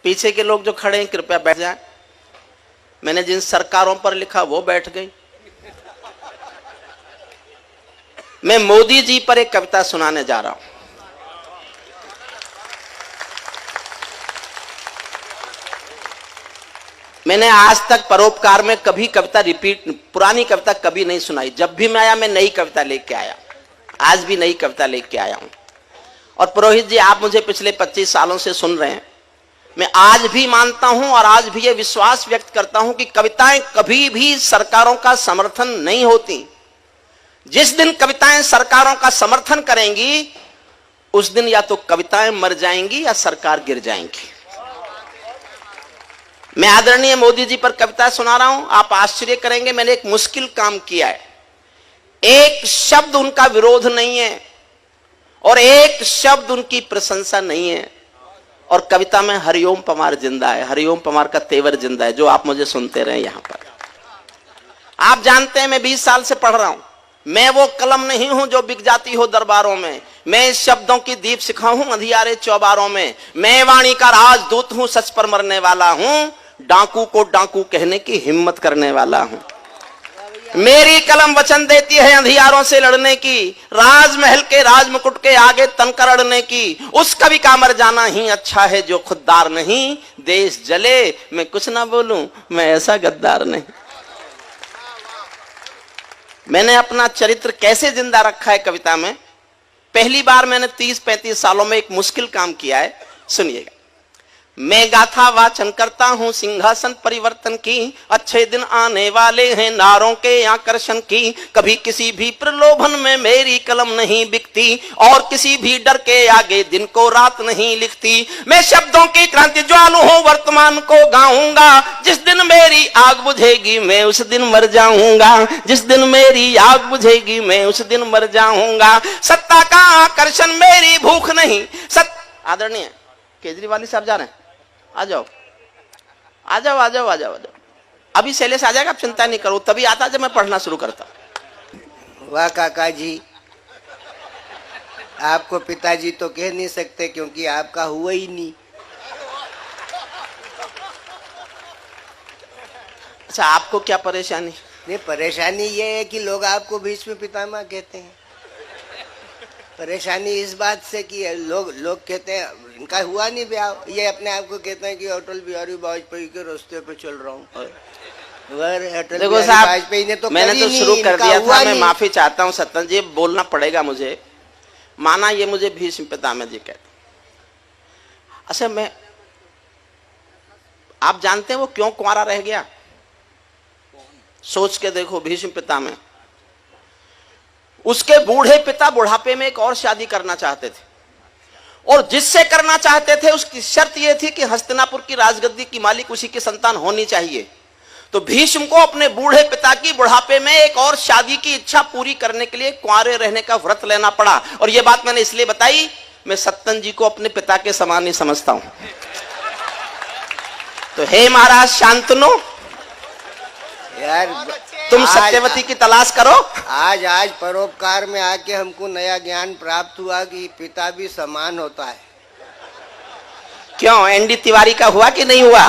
पीछे के लोग जो खड़े हैं कृपया बैठ जाएं। मैंने जिन सरकारों पर लिखा वो बैठ गई। मैं मोदी जी पर एक कविता सुनाने जा रहा हूं। मैंने आज तक परोपकार में कभी कविता रिपीट, पुरानी कविता कभी नहीं सुनाई। जब भी मैं आया मैं नई कविता लेके आया। आज भी नई कविता लेके आया हूं। और पुरोहित जी, आप मुझे पिछले 25 सालों से सुन रहे हैं। मैं आज भी मानता हूं और आज भी ये विश्वास व्यक्त करता हूं कि कविताएं कभी भी सरकारों का समर्थन नहीं होती। जिस दिन कविताएं सरकारों का समर्थन करेंगी उस दिन या तो कविताएं मर जाएंगी या सरकार गिर जाएंगी। मैं आदरणीय मोदी जी पर कविता सुना रहा हूं। आप आश्चर्य करेंगे, मैंने एक मुश्किल काम किया है। एक शब्द उनका विरोध नहीं है और एक शब्द उनकी प्रशंसा नहीं है। और कविता में हरिओम पमार जिंदा है, हरिओम पमार का तेवर जिंदा है, जो आप मुझे सुनते रहे यहां पर। आप जानते हैं मैं 20 साल से पढ़ रहा हूं। मैं वो कलम नहीं हूं जो बिक जाती हो दरबारों में। मैं शब्दों की दीप सिखा हूं अंधियारे चौबारों में। मैं वाणी का राजदूत हूं, सच पर मरने वाला हूं, डाकू को डाकू कहने की हिम्मत करने वाला हूं। मेरी कलम वचन देती है अंधियारों से लड़ने की, राजमहल के राजमुकुट के आगे तनकर अड़ने की। उस कवि का मर जाना ही अच्छा है जो खुददार नहीं। देश जले मैं कुछ ना बोलूं, मैं ऐसा गद्दार नहीं। मैंने अपना चरित्र कैसे जिंदा रखा है कविता में। पहली बार मैंने 30-35 सालों में एक मुश्किल काम किया है, सुनिएगा। मैं गाथा वाचन करता हूं सिंहासन परिवर्तन की, अच्छे दिन आने वाले हैं नारों के आकर्षण की। कभी किसी भी प्रलोभन में मेरी कलम नहीं बिकती और किसी भी डर के आगे दिन को रात नहीं लिखती। मैं शब्दों की क्रांति ज्वालू हूं, वर्तमान को गाऊंगा। जिस दिन मेरी आग बुझेगी मैं उस दिन मर जाऊंगा। जिस दिन मेरी आग बुझेगी मैं उस दिन मर जाऊंगा। सत्ता का आकर्षण मेरी भूख नहीं। आदरणीय केजरीवाल साहब जा रहे हैं, आ जाओ आ जाओ आ जाओ आ जाओ आ जाओ। अभी शैलेश आ जाएगा, आप चिंता नहीं करो। तभी आता जब मैं पढ़ना शुरू करता। वाह काका जी, आपको पिताजी तो कह नहीं सकते क्योंकि आपका हुआ ही नहीं। अच्छा, आपको क्या परेशानी? नहीं, परेशानी ये है कि लोग आपको भीष्म पितामह कहते हैं। परेशानी इस बात से कि लोग कहते हैं इनका हुआ नहीं ब्याह, ये अपने आप को कहते हैं कि अटल बिहारी वाजपेयी के रास्ते पे चल रहा हूँ। देखो साहब, वाजपेयी ने तो मैंने तो शुरू कर दिया था। मैं माफी चाहता हूँ सत्तन जी, बोलना पड़ेगा मुझे। माना ये मुझे भीष्म पितामह जी कहते। अच्छा, मैं, आप जानते हैं वो क्यों कुंवारा रह गया? सोच के देखो। भीष्म पितामह, उसके बूढ़े पिता बुढ़ापे में एक और शादी करना चाहते थे और जिससे करना चाहते थे उसकी शर्त यह थी कि हस्तिनापुर की राजगद्दी की मालिक उसी की संतान होनी चाहिए। तो भीष्म को अपने बूढ़े पिता की बुढ़ापे में एक और शादी की इच्छा पूरी करने के लिए कुंवारे रहने का व्रत लेना पड़ा। और यह बात मैंने इसलिए बताई, मैं सत्तन जी को अपने पिता के समान ही समझता हूं। तो हे महाराज शांतनु, यार तुम सत्यवती की तलाश करो। आज परोपकार में आके हमको नया ज्ञान प्राप्त हुआ कि पिता भी समान होता है। क्यों, एनडी तिवारी का हुआ कि नहीं हुआ?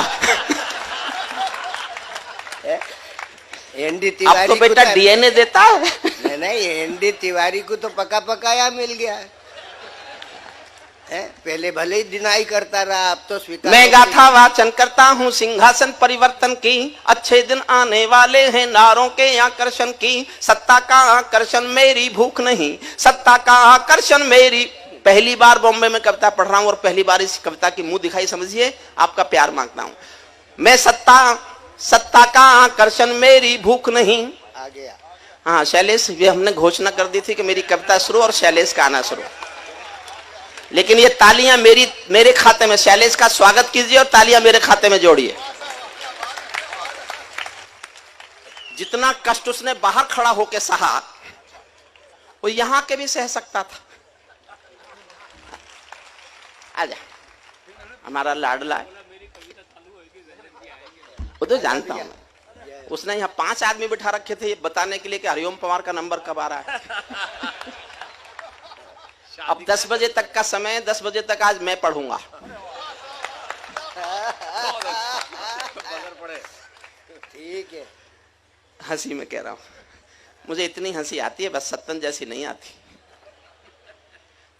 एनडी तिवारी अब तो बेटा डीएनए देता है। नहीं, एनडी तिवारी को तो पका पकाया मिल गया है। पहले भले ही डिनाई करता रहा, अब तो स्वीकार। मैं गाथा वाचन करता हूँ सिंहासन परिवर्तन की, अच्छे दिन आने वाले हैं नारों के आकर्षण की। सत्ता का आकर्षण मेरी भूख नहीं, सत्ता का आकर्षण मेरी। पहली बार बॉम्बे में कविता पढ़ रहा हूँ और पहली बार इस कविता की मुंह दिखाई समझिए। आपका प्यार मांगता हूँ। मैं सत्ता का आकर्षण मेरी भूख नहीं। आ गया। हाँ शैलेश, ये हमने घोषणा कर दी थी कि मेरी कविता शुरू और शैलेश का आना शुरू। लेकिन ये तालियां मेरे खाते में, शैलेश का स्वागत कीजिए और तालियां मेरे खाते में जोड़िए। जितना कष्ट उसने बाहर खड़ा होकर सहा वो यहां के भी सह सकता था। आजा, हमारा लाडला है, वो तो जानता हूं। उसने यहाँ 5 आदमी बिठा रखे थे ये बताने के लिए कि हरिओम पवार का नंबर कब आ रहा है। अब 10 बजे तक का समय, 10 बजे तक आज मैं पढ़ूंगा। ठीक है। हंसी में कह रहा हूं, मुझे इतनी हंसी आती है, बस सत्तन जैसी नहीं आती।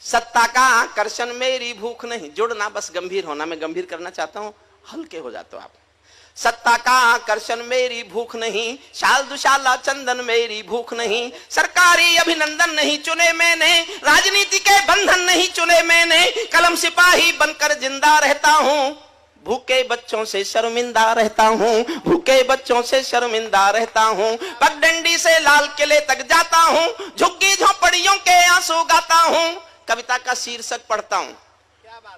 सत्ता का आकर्षण मेरी भूख नहीं, जुड़ना बस गंभीर होना, मैं गंभीर करना चाहता हूं, हल्के हो जाते हो आप। सत्ता का आकर्षण मेरी भूख नहीं, शाल दुशाला चंदन मेरी भूख नहीं, सरकारी अभिनंदन नहीं चुने मैंने, राजनीति के बंधन नहीं चुने मैंने, कलम सिपाही बनकर जिंदा रहता हूं, भूखे बच्चों से शर्मिंदा रहता हूं, भूखे बच्चों से शर्मिंदा रहता हूं, पगडंडी से लाल किले तक जाता हूं, झुग्गी झोपड़ियों के आंसू गाता हूं। कविता का शीर्षक पढ़ता हूं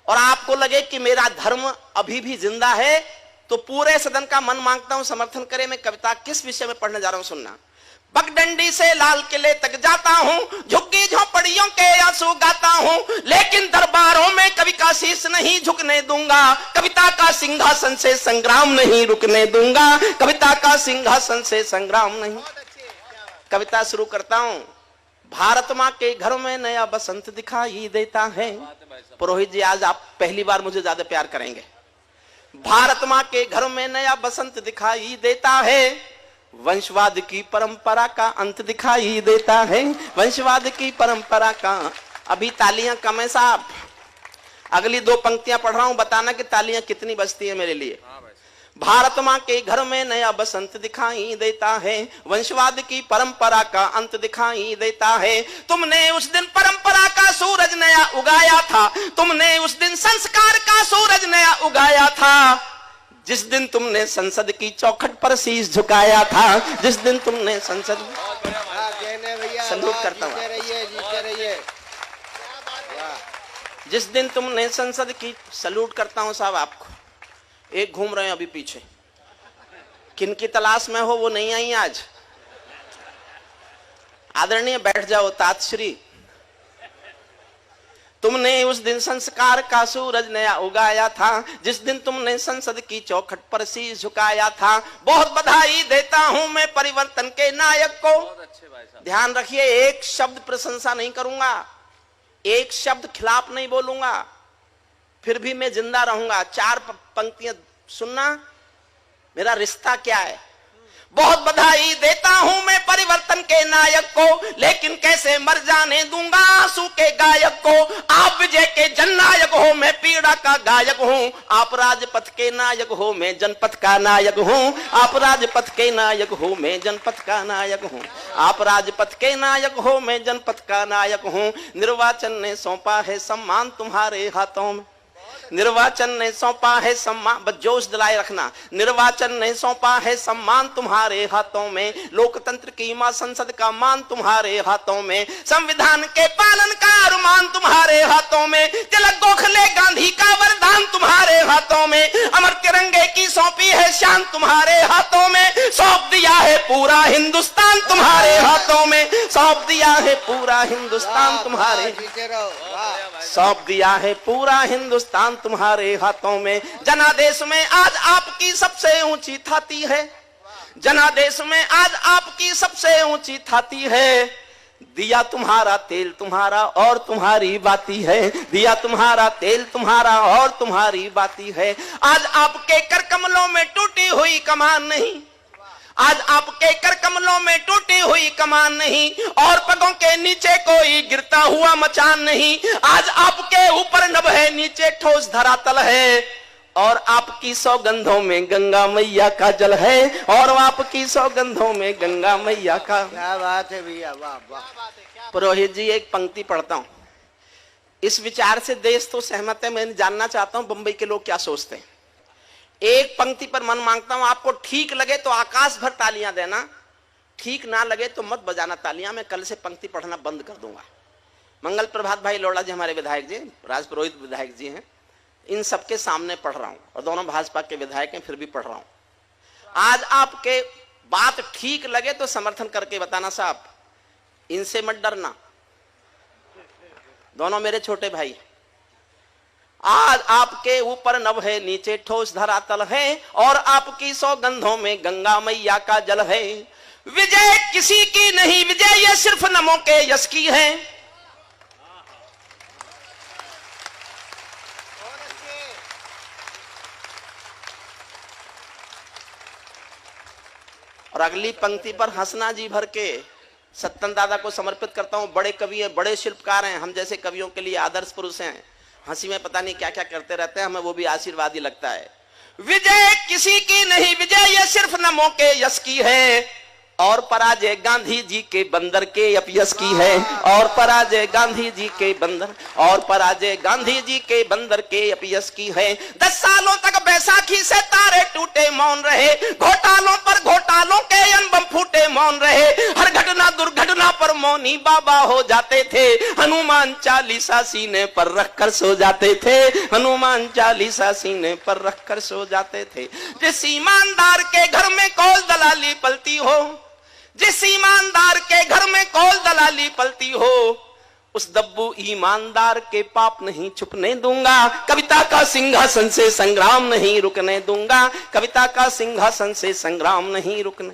और आपको लगे कि मेरा धर्म अभी भी जिंदा है, तो पूरे सदन का मन मांगता हूं समर्थन करे। मैं कविता किस विषय में पढ़ने जा रहा हूं सुनना। पगडंडी से लाल किले तक जाता हूं, झुग्गी झोपड़ियों के आंसू गाता हूं, लेकिन दरबारों में कवि का शीश नहीं झुकने दूंगा, कविता का सिंहासन से संग्राम नहीं रुकने दूंगा, कविता का सिंहासन से संग्राम नहीं। कविता शुरू करता हूं। भारत माँ के घर में नया बसंत दिखाई देता है। पुरोहित जी आज आप पहली बार मुझे ज्यादा प्यार करेंगे। भारत माँ के घर में नया बसंत दिखाई देता है, वंशवाद की परंपरा का अंत दिखाई देता है, वंशवाद की परंपरा का। अभी तालियां कम है साहब, अगली दो पंक्तियां पढ़ रहा हूं, बताना कि तालियां कितनी बजती है मेरे लिए। भारत माँ के घर में नया बसंत दिखाई देता है, वंशवाद की परंपरा का अंत दिखाई देता है। तुमने उस दिन परंपरा का सूरज नया उगाया था, तुमने उस दिन संस्कार का सूरज नया उगाया था, जिस दिन तुमने संसद की चौखट पर शीश झुकाया था, जिस दिन तुमने संसद। सलूट करता हूं, जिस दिन तुमने संसद की। सलूट करता हूं साहब आपको। एक घूम रहे हैं अभी पीछे, किनकी तलाश में हो वो नहीं आई आज। आदरणीय बैठ जाओ तातश्री। तुमने उस दिन संस्कार का सूरज नया उगाया था, जिस दिन तुमने संसद की चौखट पर शीश झुकाया था। बहुत बधाई देता हूं मैं परिवर्तन के नायक को। ध्यान रखिए, एक शब्द प्रशंसा नहीं करूंगा, एक शब्द खिलाफ नहीं बोलूंगा, फिर भी मैं जिंदा रहूंगा। चार पंक्तियां सुनना, मेरा रिश्ता क्या है। बहुत बधाई देता हूं मैं परिवर्तन के नायक को, लेकिन कैसे मर जाने दूंगा आंसू के गायक को। आप विजय के जननायक हो, मैं पीड़ा का गायक हूं। आप राजपथ के नायक हो, मैं जनपथ का नायक हूं। आप राजपथ के नायक हो, मैं जनपथ का नायक हूं। आप राजपथ के नायक हो, मैं जनपथ का नायक हूं। निर्वाचन ने सौंपा है सम्मान तुम्हारे हाथों में, निर्वाचन ने सौंपा है सम्मान। बस जोश दिलाए रखना। निर्वाचन ने सौंपा है सम्मान तुम्हारे हाथों में, लोकतंत्र की मां संसद का मान तुम्हारे हाथों में, संविधान के पालन का अरमान तुम्हारे हाथों में, तिलक गोखले गांधी का वरदान तुम्हारे हाथों में, अमर तिरंगे की सौंपी है शान तुम्हारे हाथों में, सौंप दिया है पूरा हिंदुस्तान तुम्हारे हाथों में, सौंप दिया है पूरा हिंदुस्तान तुम्हारे, सौंप दिया है पूरा हिंदुस्तान तुम्हारे हाथों में। जनादेश में आज आपकी सबसे ऊंची थाती है, जनादेश में आज आपकी सबसे ऊंची थाती है। दिया तुम्हारा तेल तुम्हारा और तुम्हारी बाती है, दिया तुम्हारा तेल तुम्हारा और तुम्हारी बाती है। आज आपके कर कमलों में टूटी हुई कमान नहीं, आज आपके कर कमलों में टूटी हुई कमान नहीं, और पगों के नीचे कोई गिरता हुआ मचान नहीं। आज आपके ऊपर नभ है, नीचे ठोस धरातल है, और आपकी सौगंधों में गंगा मैया का जल है, और आपकी सौगंधों में गंगा मैया का। क्या बात है भैया, वाह वाह। पुरोहित जी एक पंक्ति पढ़ता हूं। इस विचार से देश तो सहमत है, मैं जानना चाहता हूं बंबई के लोग क्या सोचते हैं। एक पंक्ति पर मन मांगता हूं, आपको ठीक लगे तो आकाश भर तालियां देना, ठीक ना लगे तो मत बजाना तालियां। मैं कल से पंक्ति पढ़ना बंद कर दूंगा। मंगल प्रभात भाई लोड़ा जी हमारे विधायक जी, राजपुरोहित विधायक जी हैं, इन सबके सामने पढ़ रहा हूं, और दोनों भाजपा के विधायक हैं, फिर भी पढ़ रहा हूं। आज आपके बात ठीक लगे तो समर्थन करके बताना साहब, इनसे मत डरना, दोनों मेरे छोटे भाई। आज आपके ऊपर नभ है, नीचे ठोस धरातल है, और आपकी सौगंधों में गंगा मैया का जल है। विजय किसी की नहीं, विजय ये सिर्फ नमों के यश की है। और अगली पंक्ति पर हंसना जी भर के। सत्तन दादा को समर्पित करता हूं। बड़े कवि हैं, बड़े शिल्पकार हैं, हम जैसे कवियों के लिए आदर्श पुरुष हैं। हंसी में पता नहीं क्या क्या करते रहते हैं, हमें वो भी आशीर्वाद ही लगता है। विजय किसी की नहीं, विजय ये सिर्फ नमों के यश की है, और पराजय गांधी जी के बंदर के अपयश की है। और पराजय गांधी जी के बंदर, और पराजय गांधी जी के बंदर के अपयश की है। 10 सालों तक बैसाखी से तारे टूटे मौन रहे, घोटालों पर घोटालों के अनबम फूटे मौन रहे। हर घटना दुर्घटना पर मौनी बाबा हो जाते थे, हनुमान चालीसा सीने पर रखकर सो जाते थे, हनुमान चालीसा सीने पर रखकर सो जाते थे। जिस ईमानदार के घर में कौल दलाली पलती हो, जिस ईमानदार के घर में कौल दलाली पलती हो, उस दब्बू ईमानदार के पाप नहीं छुपने दूंगा। कविता का सिंहासन से संग्राम नहीं रुकने दूंगा, कविता का सिंहासन से संग्राम नहीं रुकने।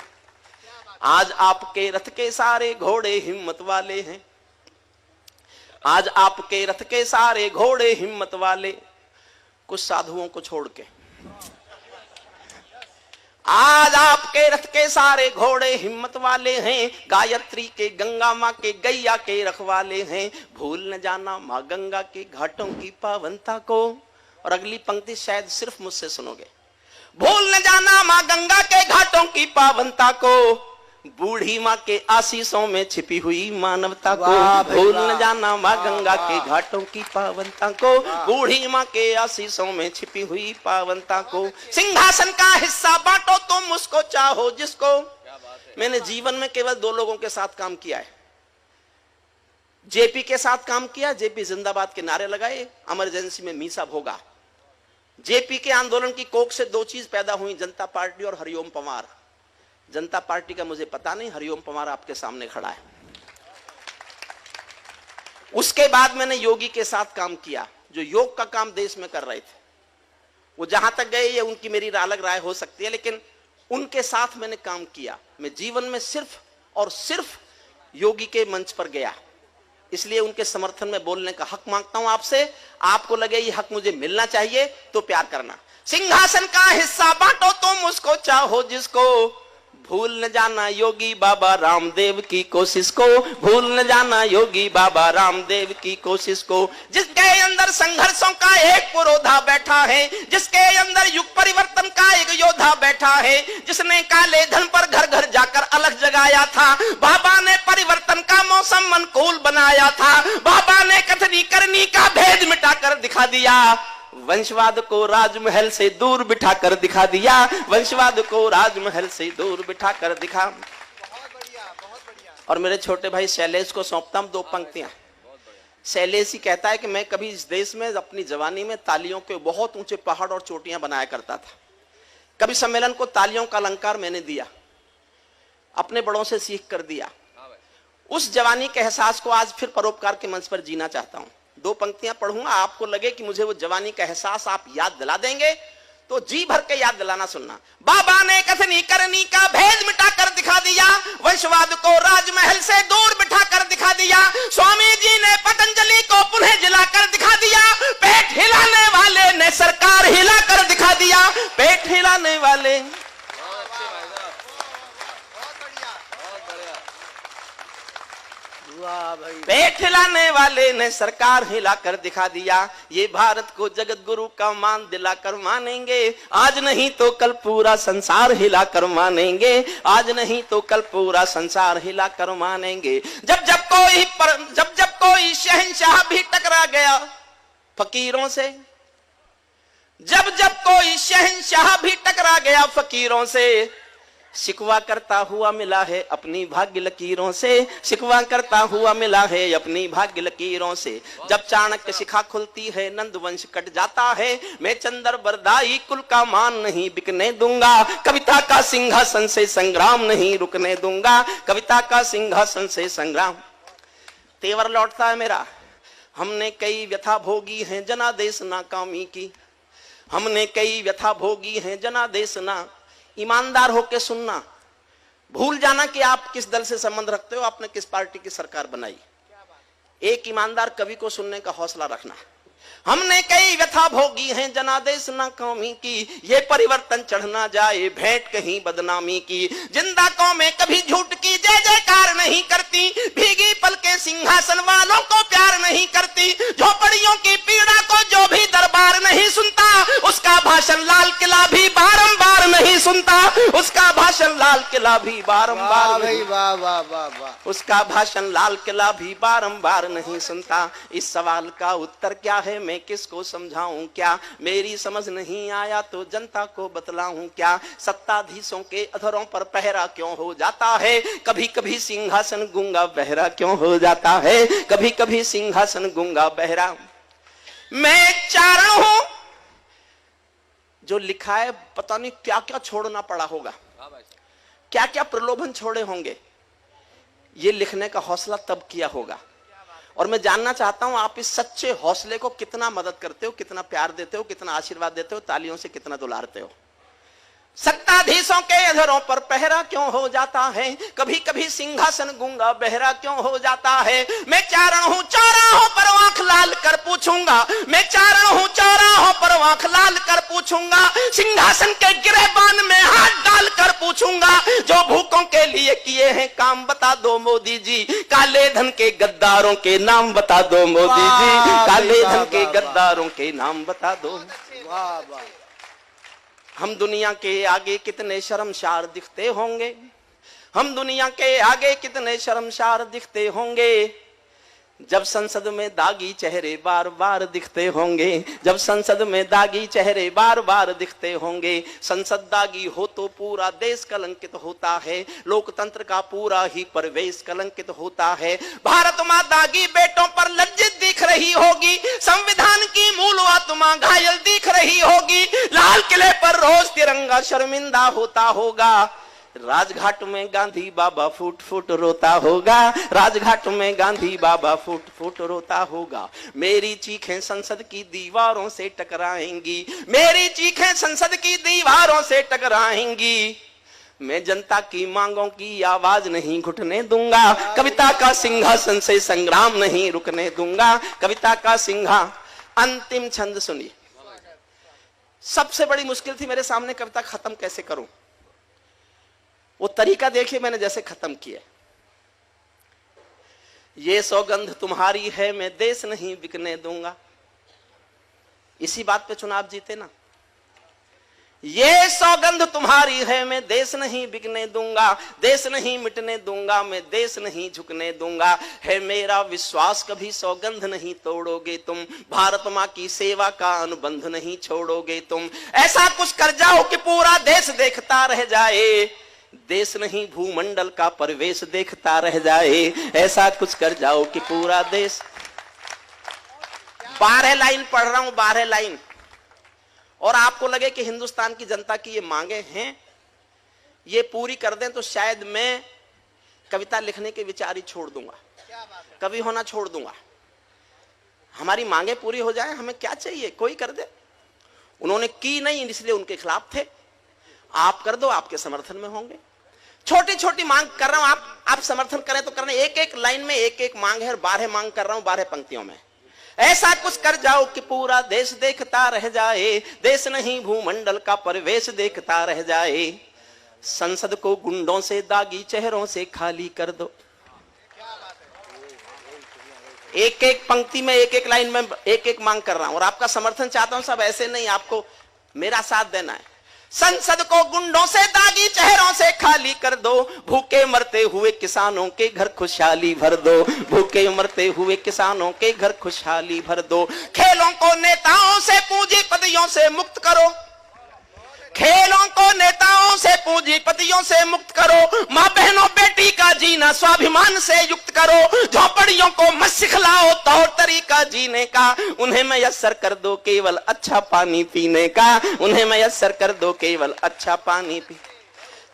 आज आपके रथ के सारे घोड़े हिम्मत वाले हैं, आज आपके रथ के सारे घोड़े हिम्मत वाले, कुछ साधुओं को छोड़ के। आज आपके रथ के सारे घोड़े हिम्मत वाले हैं, गायत्री के, गंगा माँ के, गैया के रखवाले हैं। भूल न जाना माँ गंगा के घाटों की पावनता को। और अगली पंक्ति शायद सिर्फ मुझसे सुनोगे। भूल न जाना माँ गंगा के घाटों की पावनता को, बूढ़ी माँ के आशीषों में छिपी हुई मानवता को। भूल न जाना माँ गंगा के घाटों की पावनता को, बूढ़ी माँ के आशीषों में छिपी हुई पावनता को। सिंहासन का हिस्सा बांटो तुम उसको चाहो जिसको। मैंने जीवन में केवल 2 लोगों के साथ काम किया है। जेपी के साथ काम किया, जेपी जिंदाबाद के नारे लगाए, इमरजेंसी में मीसा भोगा। जेपी के आंदोलन की कोख से 2 चीज पैदा हुई, जनता पार्टी और हरिओम पंवार। जनता पार्टी का मुझे पता नहीं, हरिओम पंवार आपके सामने खड़ा है। उसके बाद मैंने योगी के साथ काम किया, जो योग का काम देश में कर रहे थे। वो जहां तक गए ये उनकी मेरी अलग राय हो सकती है, लेकिन उनके साथ मैंने काम किया। मैं जीवन में सिर्फ और सिर्फ योगी के मंच पर गया, इसलिए उनके समर्थन में बोलने का हक मांगता हूं आपसे। आपको लगे ये हक मुझे मिलना चाहिए तो प्यार करना। सिंहासन का हिस्सा बांटो तुम उसको चाहो जिसको, भूल न जाना योगी बाबा रामदेव की कोशिश को, भूल न जाना योगी बाबा रामदेव की कोशिश को। जिसके अंदर संघर्षों का एक पुरोधा बैठा है, जिसके अंदर युग परिवर्तन का एक योद्धा बैठा है, जिसने काले धन पर घर घर जाकर अलग जगाया था। बाबा ने परिवर्तन का मौसम अनुकूल बनाया था, बाबा ने कथनी करनी का भेद मिटाकर दिखा दिया। वंशवाद को राजमहल से दूर बिठाकर दिखा दिया, वंशवाद को राजमहल से दूर बिठाकर दिखा। बहुत बढ़िया। और मेरे छोटे भाई शैलेश को सौंपता हूं 2 पंक्तियां। शैलेश ही कहता है कि मैं कभी इस देश में अपनी जवानी में तालियों के बहुत ऊंचे पहाड़ और चोटियां बनाया करता था। कभी सम्मेलन को तालियों का अलंकार मैंने दिया, अपने बड़ों से सीख कर दिया। उस जवानी के एहसास को आज फिर परोपकार के मंच पर जीना चाहता हूं। 2 पंक्तियां पढ़ूंगा, आपको लगे कि मुझे वो जवानी का एहसास आप याद दिला देंगे तो जी भर के याद दिलाना सुनना। बाबा ने कथनी करनी का भेद मिटाकर दिखा दिया, वंशवाद को राजमहल से दूर बिठाकर दिखा दिया। स्वामी जी ने पतंजलि को पुनः जलाकर दिखा दिया, पेट हिलाने वाले ने सरकार हिलाकर दिखा दिया, पेट हिलाने वाले। पेट हिलाने वाले ने सरकार हिलाकर दिखा दिया। ये भारत को जगत गुरु का मान दिलाकर मानेंगे, आज नहीं तो कल पूरा संसार हिलाकर मानेंगे, आज नहीं तो कल पूरा संसार हिलाकर मानेंगे। जब जब कोई शहंशाह भी टकरा गया फकीरों से, जब जब कोई शहंशाह भी टकरा गया फकीरों से, शिकवा करता हुआ मिला है अपनी भाग्य लकीरों से, शिकवा करता हुआ मिला है अपनी भाग्य लकीरों से। जब चाणक्य शिखा खुलती है नंद वंश कट जाता है, मैं चंद्र बरदाई कुल का मान नहीं बिकने दूंगा, कविता का सिंहासन से संग्राम नहीं रुकने दूंगा, कविता का सिंहासन से संग्राम। तेवर लौटता है मेरा। हमने कई व्यथा भोगी हैं जनादेश नाकामी की, हमने कई व्यथा भोगी हैं जनादेश ना। ईमानदार होकर सुनना, भूल जाना कि आप किस दल से संबंध रखते हो, आपने किस पार्टी की सरकार बनाई। एक ईमानदार कवि को सुनने का हौसला रखना। हमने कई व्यथा भोगी हैं जनादेश नाकामी की, ये परिवर्तन चढ़ना जाए भेंट कहीं बदनामी की। जिंदा कौमें कभी झूठ की जय जयकार नहीं करती, भीगी पल के सिंहासन वालों को प्यार नहीं करती। झोपड़ियों की पीड़ा को जो भी दरबार नहीं सुनता, उसका भाषण लाल किला भी बारंबार नहीं सुनता, उसका भाषण लाल किला भी बारंबार नहीं, वाह वाह वाह वाह, उसका भाषण लाल किला भी बारंबार नहीं सुनता। इस सवाल का उत्तर क्या है, मैं किसको समझाऊं क्या, मेरी समझ नहीं आया तो जनता को बतलाऊं क्या। सत्ताधीशों के अधरों पर पहरा क्यों हो जाता है, कभी कभी सिंहासन गूंगा बहरा क्यों हो जाता है, कभी कभी सिंहासन गूंगा बहरा। मैं एक चारण हूं, जो लिखा है पता नहीं क्या क्या छोड़ना पड़ा होगा, क्या क्या प्रलोभन छोड़े होंगे, ये लिखने का हौसला तब किया होगा। और मैं जानना चाहता हूं आप इस सच्चे हौसले को कितना मदद करते हो, कितना प्यार देते हो, कितना आशीर्वाद देते हो, तालियों से कितना दुलारते हो। सत्ताधीशों के अधरों पर पहरा क्यों हो जाता है, कभी कभी सिंहासन गूंगा बहरा क्यों हो जाता है। मैं चारण हूं चौराहों पर आंख लाल कर पूछूंगा, मैं चारण हूं चौराहों पर आंख लाल कर पूछूंगा, सिंहासन के गिरेबान में हाथ डाल कर पूछूंगा। जो भूखों के लिए किए हैं काम बता दो मोदी जी, काले धन के गद्दारों के नाम बता दो मोदी जी, काले धन के गद्दारों के नाम बता दो। वाह वाह, हम दुनिया के आगे कितने शर्मसार दिखते होंगे, हम दुनिया के आगे कितने शर्मसार दिखते होंगे, जब संसद में दागी चेहरे बार बार दिखते होंगे, जब संसद में दागी चेहरे बार बार दिखते होंगे। संसद दागी हो तो पूरा देश कलंकित होता है, लोकतंत्र का पूरा ही परिवेश कलंकित होता है। भारत मां दागी बेटों पर लज्जित दिख रही होगी, संविधान की मूल आत्मा घायल दिख रही होगी। लाल किले पर रोज तिरंगा शर्मिंदा होता होगा, राजघाट में गांधी बाबा फुट फुट रोता होगा, राजघाट में गांधी बाबा फुट फुट रोता होगा। मेरी चीखें संसद की दीवारों से टकराएंगी, मेरी चीखें संसद की दीवारों से टकराएंगी। मैं जनता की मांगों की आवाज नहीं घुटने दूंगा, कविता का सिंहासन से संग्राम नहीं रुकने दूंगा, कविता का सिंहा। अंतिम छंद सुनिए, सबसे बड़ी मुश्किल थी मेरे सामने कविता खत्म कैसे करूं, वो तरीका देखिए मैंने जैसे खत्म किया। ये सौगंध तुम्हारी है मैं देश नहीं बिकने दूंगा, इसी बात पे चुनाव जीते ना। ये सौगंध तुम्हारी है मैं देश नहीं बिकने दूंगा, देश नहीं मिटने दूंगा, मैं देश नहीं झुकने दूंगा। है मेरा विश्वास कभी सौगंध नहीं तोड़ोगे तुम, भारत मां की सेवा का अनुबंध नहीं छोड़ोगे तुम। ऐसा कुछ कर जाओ कि पूरा देश देखता रह जाए, देश नहीं भूमंडल का परिवेश देखता रह जाए। ऐसा कुछ कर जाओ कि पूरा देश। 12 लाइन पढ़ रहा हूं, 12 लाइन, और आपको लगे कि हिंदुस्तान की जनता की ये मांगे हैं, ये पूरी कर दें तो शायद मैं कविता लिखने के विचार ही छोड़ दूंगा, कवि होना छोड़ दूंगा। हमारी मांगे पूरी हो जाए, हमें क्या चाहिए, कोई कर दे। उन्होंने की नहीं इसलिए उनके खिलाफ थे, आप कर दो, आपके समर्थन में होंगे। छोटी छोटी मांग कर रहा हूं, आप समर्थन करें तो करना। एक एक लाइन में एक एक मांग है और 12 मांग कर रहा हूं 12 पंक्तियों में। ऐसा कुछ कर जाओ कि पूरा देश देखता रह जाए, देश नहीं भूमंडल का परिवेश देखता रह जाए। संसद को गुंडों से दागी चेहरों से खाली कर दो। एक एक पंक्ति में एक एक लाइन में एक एक मांग कर रहा हूं और आपका समर्थन चाहता हूं। सब ऐसे नहीं, आपको मेरा साथ देना है। संसद को गुंडों से दागी चेहरों से खाली कर दो, भूखे मरते हुए किसानों के घर खुशहाली भर दो, भूखे मरते हुए किसानों के घर खुशहाली भर दो। खेलों को नेताओं से पूंजीपतियों से मुक्त करो, खेलों को नेताओं से पूंजीपतियों से मुक्त करो। मां बहनों बेटी का जीना स्वाभिमान से युक्त करो। झोपड़ियों को मत सिखलाओ तौर तरीका जीने का, उन्हें मयस्सर कर दो केवल अच्छा पानी पीने का, उन्हें मयस्सर कर दो केवल अच्छा पानी पी।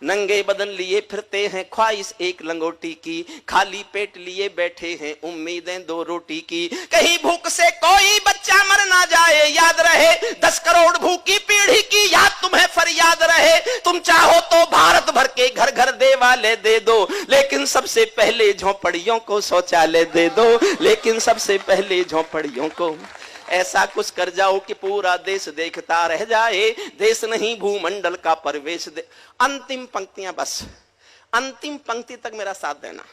नंगे बदन लिए फिरते हैं ख्वाहिश एक लंगोटी की, खाली पेट लिए बैठे हैं उम्मीदें 2 रोटी की। कहीं भूख से कोई बच्चा मर ना जाए, याद रहे 10 करोड़ भूखी पीढ़ी की याद तुम्हें फरियाद रहे। तुम चाहो तो भारत भर के घर घर देवालय दे दो, लेकिन सबसे पहले झोपड़ियों को शौचालय दे दो, लेकिन सबसे पहले झोपड़ियों को। ऐसा कुछ कर जाओ कि पूरा देश देखता रह जाए, देश नहीं भूमंडल का परिवेश अंतिम पंक्तियां बस, अंतिम पंक्ति तक मेरा साथ देना।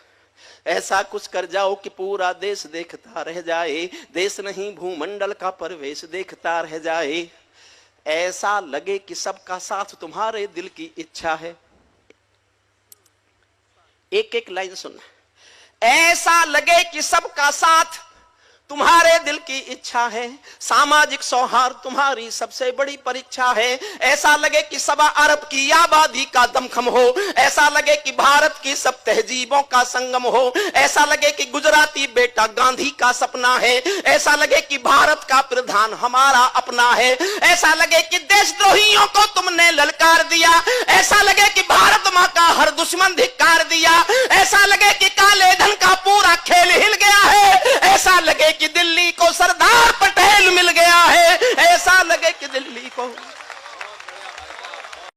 ऐसा कुछ कर जाओ कि पूरा देश देखता रह जाए, देश नहीं भूमंडल का परिवेश देखता रह जाए। ऐसा लगे कि सबका साथ तुम्हारे दिल की इच्छा है। एक एक लाइन सुनना। ऐसा लगे कि सबका साथ तुम्हारे दिल की इच्छा है, सामाजिक सौहार्द तुम्हारी सबसे बड़ी परीक्षा है। ऐसा लगे कि 1.25 अरब की आबादी का दमखम हो, ऐसा लगे कि भारत की सब तहजीबों का संगम हो, ऐसा लगे कि गुजराती बेटा गांधी का सपना है, ऐसा लगे कि भारत का प्रधान हमारा अपना है, ऐसा लगे कि देशद्रोहियों को तुमने ललकार दिया, ऐसा लगे कि भारत मां का हर दुश्मन धिक्कार दिया, ऐसा लगे कि काले